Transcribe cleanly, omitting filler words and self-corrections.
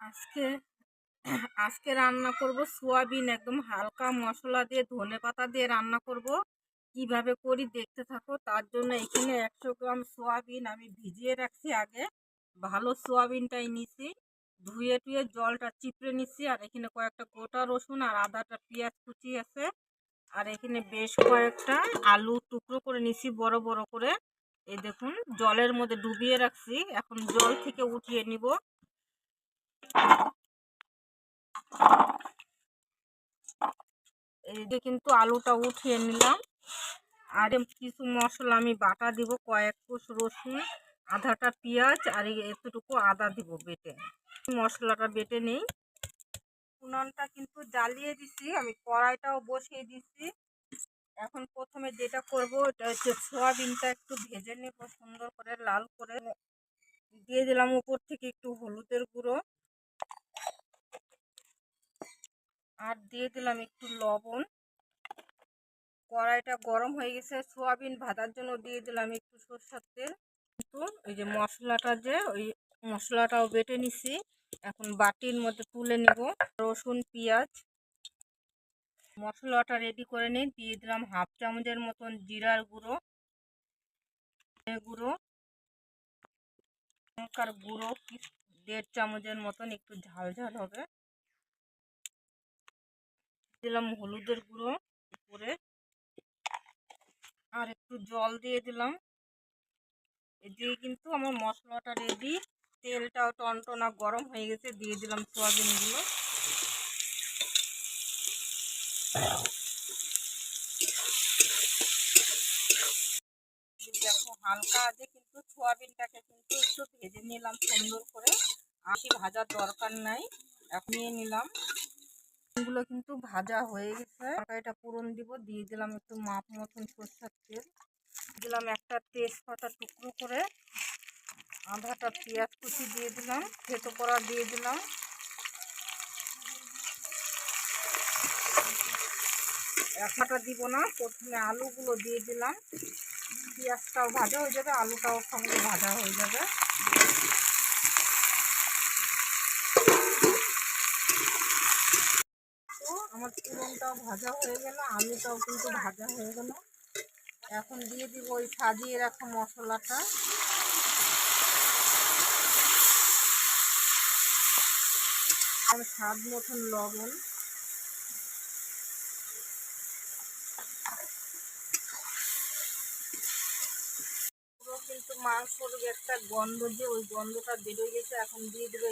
আজকে আজকে রান্না করব সোয়াবিন, একদম হালকা মশলা দিয়ে ধনেপাতা দিয়ে রান্না করব। কিভাবে করি দেখতে থাকো। তার জন্য এখানে 100 গ্রাম সোয়াবিন আমি ভিজিয়ে রাখছি আগে। ভালো সোয়াবিনটাই নিছি, ধুয়ে টুয়ে জলটা চিপড়ে নিছি। আর এখানে কয়েকটা গোটা রসুন আর আদাটা পেঁয়াজ কুচি আছে। আর এখানে বেশ কয়েকটা আলু টুকরো করে নিছি বড় বড় করে। এই দেখুন, জলের মধ্যে ডুবিয়ে রাখছি, এখন জল থেকে উঠিয়ে নিব। এই যে কিন্তু আলুটা উঠিয়ে নিলাম। আর কিছু মশলা আমি বাটা দিব, কয়েক কোষ রসুন, আধাটা পেঁয়াজ আর এতটুকু আদা দিব বেটে। মশলাটা বেটে নেই। উনানটা কিন্তু জ্বালিয়ে দিছি, আমি কড়াইটাও বসিয়ে দিছি। এখন প্রথমে যেটা করব ওটা হচ্ছে সোয়াবিনটা একটু ভেজে নেব সুন্দর করে লাল করে। দিয়ে দিলাম উপর থেকে একটু হলুদের গুঁড়ো, আর দিয়ে দিলাম একটু লবণ। কড়াইটা গরম হয়ে গেছে, সোয়াবিন ভাজার জন্য দিয়ে দিলাম একটু সরষের তেল। কিন্তু ওই যে ওই মশলাটাও বেটে নিছি, এখন বাটির মধ্যে তুলে নিব। রসুন পেঁয়াজ মশলাটা রেডি করে নিই। দিয়ে দিলাম হাফ চামচের মতন জিরার গুঁড়ো, লঙ্কার গুঁড়ো 1.5 চামচের মতন, একটু ঝাল ঝাল হবে। দিলাম হলুদের গুঁড়ো উপরে, আর একটু জল দিয়ে দিলাম। দিয়ে কিন্তু আমার মশলাটা রেডি। তেলটাও টনটনা গরম হয়ে গেছে, দিয়ে দিলাম সোয়াবিনগুলো। দেখো হালকা আছে, কিন্তু সোয়াবিনটাকে কিন্তু একটু ভেজে নিলাম সুন্দর করে। বেশি ভাজার দরকার নাই, এখন নিয়ে নিলাম। এগুলো কিন্তু ভাজা হয়ে গেছে। তরকারিটা পুরন দিব, দিয়ে দিলাম একটু মাপ মতন সরষের তেল, দিলাম একটা তেজপাতা টুকরো করে, আধাটা পেঁয়াজ কুচি দিয়ে দিলাম, থেতো করা দিয়ে দিলাম। একটা দিব না, প্রথমে আলুগুলো দিয়ে দিলাম। পেঁয়াজটাও ভাজা হয়ে যাবে, আলুটাও সঙ্গে ভাজা হয়ে যাবে। তো আমার পুরনটাও ভাজা হয়ে গেল, আলুটাও কিন্তু ভাজা হয়ে গেল। এখন দিয়ে দিব ওই সাজিয়ে রাখা মশলাটা। আর স্বাদ মতন লবণ। পুরো কিন্তু মাংসর একটা গন্ধ, যে ওই গন্ধটা বেরোয় গেছে। এখন দিয়ে দেবে